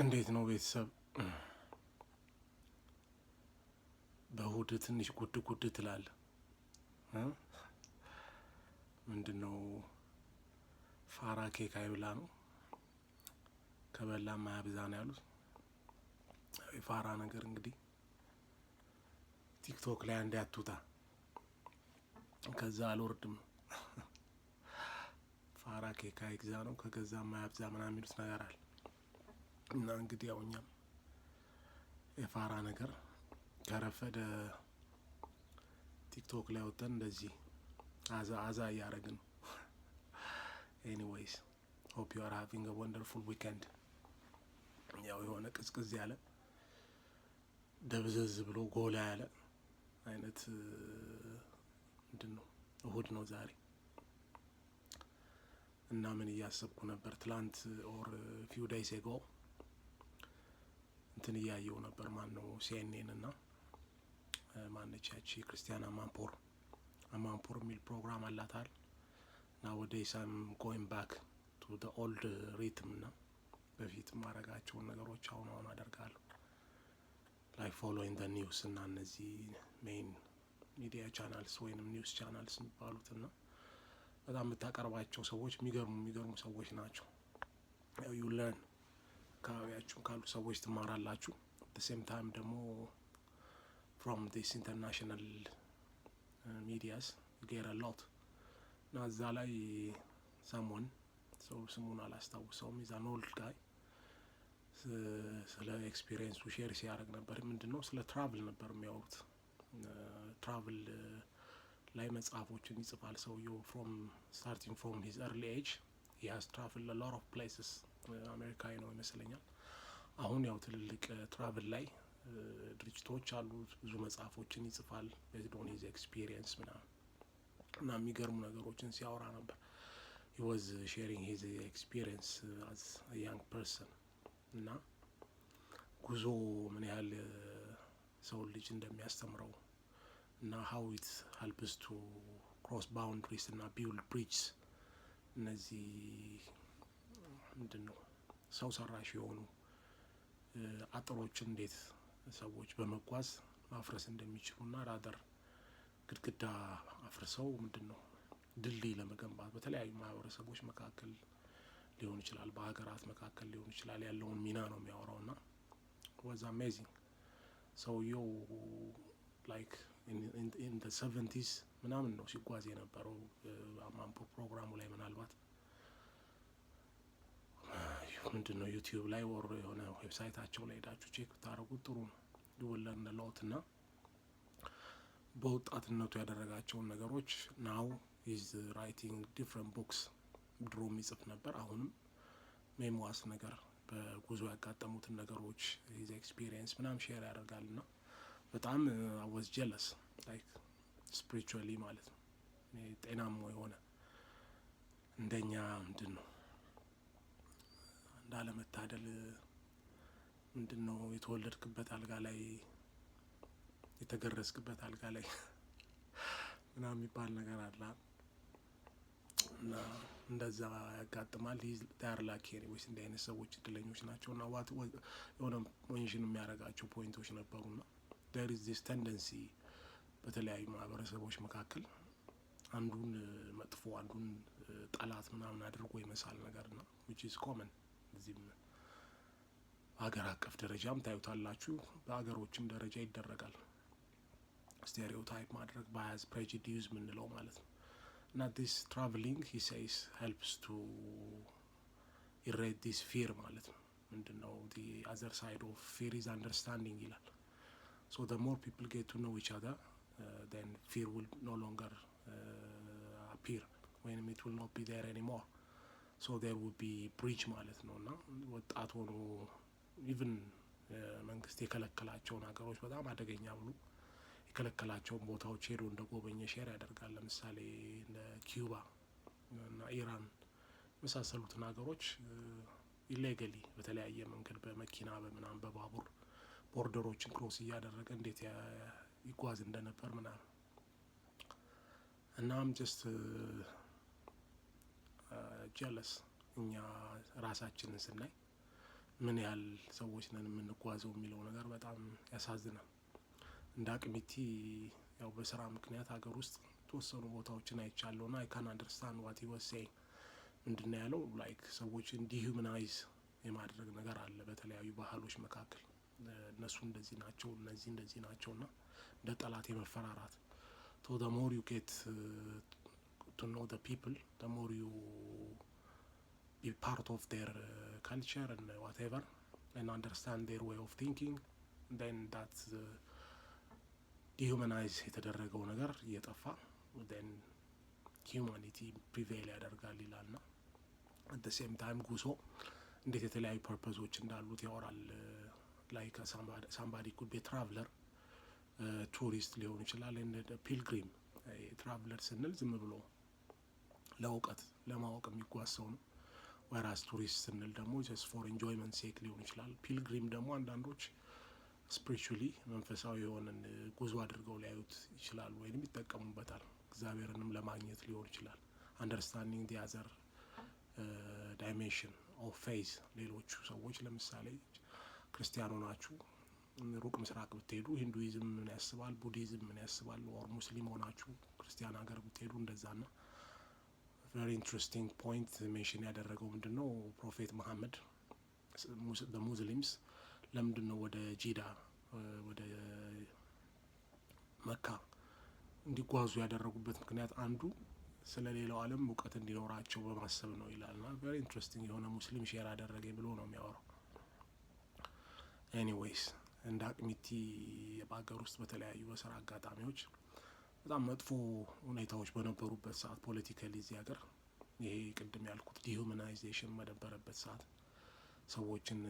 እንዴት ነው ቤተሰብ? በእሁድ ትንሽ ጉድ ጉድ ትላለህ? ምንድን ነው? ፋራ ኬክ አይብላ ነው? ከበላ ማያብዛ ነው ያሉት። የፋራ ነገር እንግዲህ ቲክቶክ ላይ አንዴ አትውጣ፣ ከዛ አልወርድም። ፋራ ኬክ አይግዛ ነው፣ ከገዛ ማያብዛ ምናምን የሚሉት ነገር አለ። እና እንግዲህ ያው እኛም የፋራ ነገር ከረፈደ ቲክቶክ ላይ ወጥተን እንደዚህ አዛ እያደረግን ነው። ኤኒዌይስ ሆፕ ዩ አር ሃቪንግ አ ወንደርፉል ዊኬንድ። ያው የሆነ ቅዝቅዝ ያለ ደብዘዝ ብሎ ጎላ ያለ አይነት ምንድን ነው እሁድ ነው ዛሬ። እና ምን እያሰብኩ ነበር ትላንት ኦር ፊው ዴይስ ኤጎ እንትን እያየው ነበር። ማን ነው ሲኤንኤን እና ማነች ያቺ ክርስቲያን አማንፖር የሚል ፕሮግራም አላታል። ናውዴይስ አም ጎይንግ ባክ ቱ ዘ ኦልድ ሪትም እና በፊት ማረጋቸውን ነገሮች አሁን አደርጋለሁ። ላይክ ፎሎዊንግ ዘ ኒውስ እና እነዚህ ሜይን ሚዲያ ቻናልስ ወይንም ኒውስ ቻናልስ የሚባሉት እና በጣም የምታቀርባቸው ሰዎች የሚገርሙ ሰዎች ናቸው። ያው ዩ ለርን አካባቢያችሁን ካሉ ሰዎች ትማራላችሁ። ሴም ታይም ደግሞ ፍሮም ዲስ ኢንተርናሽናል ሚዲያስ ጌር ሎት እና እዛ ላይ ሰሞን ሰው ስሙን አላስታውሰውም ኢዛን ኦልድ ጋይ ስለ ኤክስፒሪየንሱ ሼር ሲያደርግ ነበር። ምንድን ነው ስለ ትራቭል ነበር የሚያወሩት። ትራቭል ላይ መጽሐፎችን ይጽፋል ሰውየው ስታርቲንግ ፍሮም ሂዝ ኤርሊ ኤጅ ሂ ሃዝ ትራቭልድ አ ሎት ኦፍ ፕሌስስ። አሜሪካዊ ነው ይመስለኛል። አሁን ያው ትልልቅ ትራቭል ላይ ድርጅቶች አሉት፣ ብዙ መጽሐፎችን ይጽፋል ቤዝድ ኦን ሂዝ ኤክስፒሪየንስ ምናምን እና የሚገርሙ ነገሮችን ሲያወራ ነበር። ሂ ዋዝ ሼሪንግ ሂዝ ኤክስፒሪየንስ አዝ አ ያንግ ፐርሰን እና ጉዞ ምን ያህል ሰው ልጅ እንደሚያስተምረው እና ሀው ኢት ሄልፕስ ቱ ክሮስ ባውንድሪስ እና ቢልድ ብሪጅስ። እነዚህ ምንድን ነው ሰው ሰራሽ የሆኑ አጥሮችን እንዴት ሰዎች በመጓዝ ማፍረስ እንደሚችሉ እና ራደር ግድግዳ አፍርሰው ምንድን ነው ድልድይ ለመገንባት በተለያዩ ማህበረሰቦች መካከል ሊሆን ይችላል፣ በሀገራት መካከል ሊሆን ይችላል ያለውን ሚና ነው የሚያወራው። እና ዋዝ አሜዚንግ። ሰውየው ላይክ ኢን ዘ 70s ምናምን ነው ሲጓዝ የነበረው። አማንፖር ፕሮግራሙ ላይ ምናልባት ምንድን ነው ዩቲዩብ ላይ ወር የሆነ ዌብሳይታቸው ላይ ሄዳችሁ ቼክ ብታደርጉት ጥሩ ነው። ይወለድ ለውት እና በወጣትነቱ ያደረጋቸውን ነገሮች ናው ኢዝ ራይቲንግ ዲፍረንት ቡክስ። ድሮ የሚጽፍ ነበር፣ አሁንም ሜሞዋስ ነገር በጉዞ ያጋጠሙትን ነገሮች ሂዝ ኤክስፒሪየንስ ምናምን ሼር ያደርጋል። እና በጣም አወዝ ጀለስ ላይክ ስፒሪቹዋሊ ማለት ነው። ጤናማ የሆነ እንደኛ ምንድን ነው እንዳለመታደል ምንድን ነው የተወለድክበት አልጋ ላይ የተገረዝክበት አልጋ ላይ ምናምን የሚባል ነገር አለ እና እንደዛ ያጋጥማል። ዳር ላኪ ወይስ እንዲህ አይነት ሰዎች እድለኞች ናቸው። እና የሆነ ሜንሽን የሚያደርጋቸው ፖይንቶች ነበሩና ዴር ኢዝ ዲስ ቴንደንሲ በተለያዩ ማህበረሰቦች መካከል አንዱን መጥፎ አንዱን ጠላት ምናምን አድርጎ የመሳል ነገር ነው which is common። እዚህም በሀገር አቀፍ ደረጃም ታዩታላችሁ፣ በሀገሮችም ደረጃ ይደረጋል። ስቴሪዮታይፕ ማድረግ ባያዝ ፕሬጁዲዩስ ምንለው ማለት ነው። እና ዲስ ትራቭሊንግ ሂ ሴይስ ሄልፕስ ቱ ኢሬድ ዲስ ፊር ማለት ነው። ምንድን ነው ዲ አዘር ሳይድ ኦፍ ፊር ኢዝ አንደርስታንዲንግ ይላል። ሶ ደ ሞር ፒፕል ጌት ቱ ኖው ኢች አዘር ዜን ፊር ዊል ኖ ሎንገር አፒር ወይም ኢት ዊል ኖት ቢ ዜር ኤኒሞር። ሶ ዜር ዊል ቢ ብሪጅ ማለት ነው። እና ወጣት ሆኖ ኢቭን መንግስት የከለከላቸውን ሀገሮች በጣም አደገኛ ብሎ የከለከላቸውን ቦታዎች ሄዶ እንደ ጎበኘ ሼር ያደርጋል። ለምሳሌ እንደ ኪዩባ እና ኢራን የመሳሰሉትን ሀገሮች ኢሌጋሊ በተለያየ መንገድ በመኪና በምናምን በባቡር ቦርደሮችን ክሮስ እያደረገ እንዴት ይጓዝ እንደነበር ምናምን። እናም ጀስት ጀለስ እኛ ራሳችንን ስናይ ምን ያህል ሰዎች ነን የምንጓዘው የሚለው ነገር በጣም ያሳዝናል። እንደ አቅሚቲ ያው በስራ ምክንያት ሀገር ውስጥ የተወሰኑ ቦታዎችን አይቻለሁ ና አይ ካን አንደርስታንድ ዋት ሂ ዋዝ ሴይንግ። ምንድነው ያለው ላይክ ሰዎችን ዲሁማናይዝ የማድረግ ነገር አለ በተለያዩ ባህሎች መካከል። እነሱ እንደዚህ ናቸው እነዚህ እንደዚህ ናቸው ና እንደ ጠላት የመፈራራት ቶ the more you get to know the people, the more you be part of their culture and whatever and understand their way of thinking, then that's ዲሁማናይዝ የተደረገው ነገር እየጠፋ then humanity prevail ያደርጋል ይላል ና at the same time ጉዞ እንዴት የተለያዩ ፐርፐዞች እንዳሉት ያወራል። like somebody could be a traveler, ቱሪስት ሊሆን ይችላል እንደ ፒልግሪም። ትራቭለር ስንል ዝም ብሎ ለእውቀት ለማወቅ የሚጓዝ ሰው ነው። ወራስ ቱሪስት ስንል ደግሞ just for enjoyment sake ሊሆን ይችላል። ፒልግሪም ደግሞ አንዳንዶች ስፒሪቹዋሊ መንፈሳዊ የሆነን ጉዞ አድርገው ሊያዩት ይችላሉ ወይም ይጠቀሙበታል። እግዚአብሔርንም ለማግኘት ሊሆን ይችላል። አንደርስታንዲንግ ዲ አዘር ዳይሜንሽን ኦፍ ፌዝ። ሌሎቹ ሰዎች ለምሳሌ ክርስቲያኖ ናችሁ ሩቅ ምስራቅ ብትሄዱ ሂንዱይዝም ምን ያስባል፣ ቡዲዝም ምን ያስባል፣ ኦር ሙስሊም ሆናችሁ ክርስቲያን ሀገር ብትሄዱ እንደዛ ና ቨሪ ኢንትረስቲንግ ፖይንት ሜንሽን ያደረገው ምንድነው ፕሮፌት መሐመድ በሙስሊምስ ለምንድነው ወደ ጂዳ ወደ መካ እንዲጓዙ ያደረጉበት ምክንያት አንዱ ስለ ሌላው ዓለም እውቀት እንዲኖራቸው በማሰብ ነው ይላልና ቨሪ ኢንትረስቲንግ የሆነ ሙስሊም ሼር አደረገ ብሎ ነው የሚያወራው። ኤኒዌይስ እንደ አቅሚቲ በሀገር ውስጥ በተለያዩ በስራ አጋጣሚዎች በጣም መጥፎ ሁኔታዎች በነበሩበት ሰዓት ፖለቲካሊ እዚህ ሀገር ይሄ ቅድም ያልኩት ዲሁማናይዜሽን በነበረበት ሰዓት ሰዎችን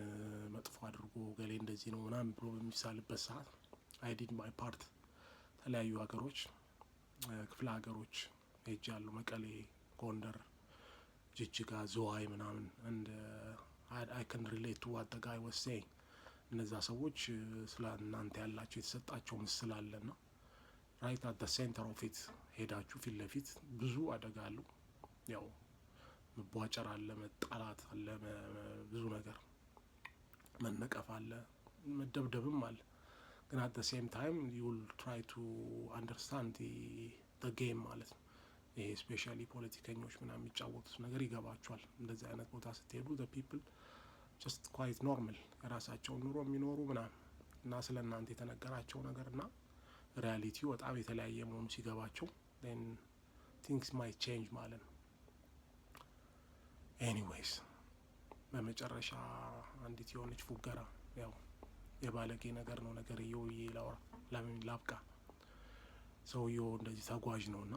መጥፎ አድርጎ ገሌ እንደዚህ ነው ምናምን ብሎ በሚሳልበት ሰዓት አይ ዲድ ማይ ፓርት። ተለያዩ ሀገሮች ክፍለ ሀገሮች ሄጃለሁ። መቀሌ፣ ጎንደር፣ ጅጅጋ፣ ዝዋይ ምናምን እንደ አይ ካን ሪሌት ቱ ዋት ዘ ጋይ ዋዝ ሴይንግ። እነዛ ሰዎች ስለ እናንተ ያላቸው የተሰጣቸው ምስል አለና ራይት አት ዘ ሴንተር ኦፍ ኢት ሄዳችሁ ፊት ለፊት ብዙ አደጋ አለው። ያው መቧጨር አለ፣ መጣላት አለ፣ ብዙ ነገር መነቀፍ አለ፣ መደብደብም አለ። ግን አት ዘ ሴም ታይም ዩ ዊል ትራይ ቱ አንደርስታንድ ዘ ጌም ማለት ነው። ይሄ ስፔሻሊ ፖለቲከኞች ምናምን የሚጫወቱት ነገር ይገባቸዋል። እንደዚህ አይነት ቦታ ስትሄዱ ዘ ፒፕል ጀስት ኳይት ኖርማል የራሳቸውን ኑሮ የሚኖሩ ምናምን እና ስለ እናንተ የተነገራቸው ነገር እና ሪያሊቲው በጣም የተለያየ መሆኑ ሲገባቸው then things might change ማለት ነው። ኤኒዌይስ በመጨረሻ አንዲት የሆነች ፉገራ ያው የባለጌ ነገር ነው ነገርየው ብዬ ላውራ ለምን ላብቃ። ሰውየው እንደዚህ ተጓዥ ነውና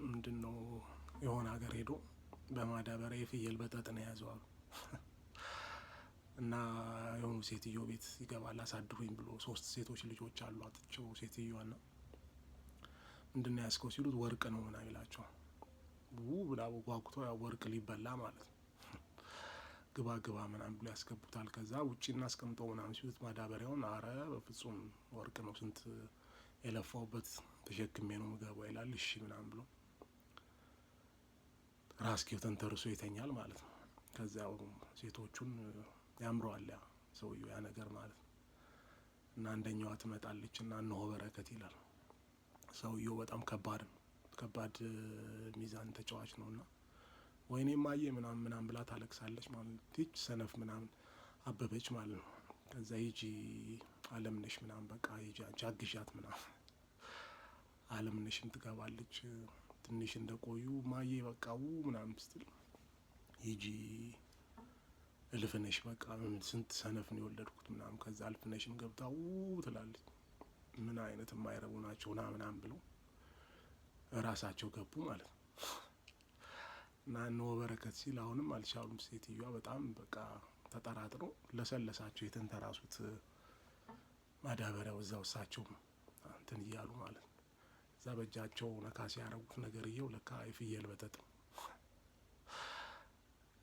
ምንድነው የሆነ ሀገር ሄዶ በማዳበሪያ የፍየል በጠጥ ነው የያዘው አሉ እና የሆኑ ሴትዮ ቤት ይገባል አሳድሩኝ ብሎ 3 ሴቶች ልጆች አሏቸው ሴትዮዋና ምንድነው ያስከው ሲሉት ወርቅ ነው ምናምን ይላቸዋል። ብላ ጓጉቶ ያው ወርቅ ሊበላ ማለት ነው። ግባ ግባ ምናምን ብሎ ያስገቡታል። ከዛ ውጪ እናስቀምጠው ምናምን ሲሉት ማዳበሪያውን አረ በፍጹም ወርቅ ነው ስንት የለፋውበት ተሸክሜ ነው ምገባው ይላል። እሺ ምናምን ብሎ ራስጌው ተንተርሶ ይተኛል ማለት ነው። ከዛው ሴቶቹን ያምረዋል ያ ሰውየው ያ ነገር ማለት ነው። እና አንደኛዋ ትመጣለች እና እነሆ በረከት ይላል። ሰውየው በጣም ከባድ ሚዛን ተጫዋች ነውና ወይኔ ማየ ምናምን ብላ ታለቅሳለች ማለት ትች ሰነፍ ምናምን አበበች ማለት ነው። ከዛ ሂጂ አለምነሽ ምናምን በቃ ሂጂ አግዣት ምናምን አለምነሽም ትገባለች። ትንሽ እንደቆዩ ማየ በቃው ምናምን ስትል ሂጂ እልፍነሽ በቃ ስንት ሰነፍ ነው የወለድኩት ምናምን። ከዛ እልፍነሽም ገብታው ትላለች ምን አይነት የማይረቡ ናቸው ምናምን ብለው ራሳቸው ገቡ ማለት ነው። እና እነሆ በረከት ሲል አሁንም አልቻሉም። ሴትዮዋ በጣም በቃ ተጠራጥረው ለሰለሳቸው የተንተራሱት ማዳበሪያው እዛው እሳቸው እንትን እያሉ ማለት ነው። እዛ በእጃቸው ነካ ሲያረጉት ነገርየው ለካ የፍየል በጠጥ።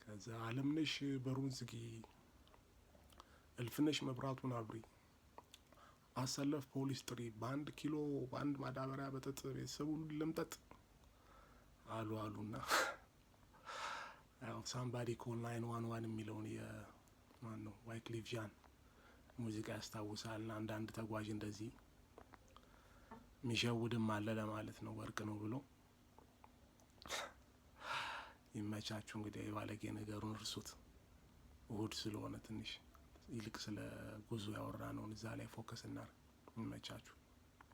ከዛ አለምነሽ በሩን ዝጊ፣ እልፍነሽ መብራቱን አብሪ፣ አሰለፍ ፖሊስ ጥሪ፣ በ1 ኪሎ በአንድ ማዳበሪያ በጠጥ ቤተሰቡን ልምጠጥ አሉና ያው ሳምባዲ ኮል 911 የሚለውን ማን ነው ዋይክሊፍ ዣን ሙዚቃ ያስታውሳል። እና አንዳንድ ተጓዥ እንደዚህ ሚሸውድም አለ ለማለት ነው ወርቅ ነው ብሎ። ይመቻችሁ እንግዲህ የባለጌ ነገሩን እርሱት። እሁድ ስለሆነ ትንሽ ይልቅ ስለ ጉዞ ያወራ ነውን እዛ ላይ ፎከስ እናድርግ። ይመቻችሁ።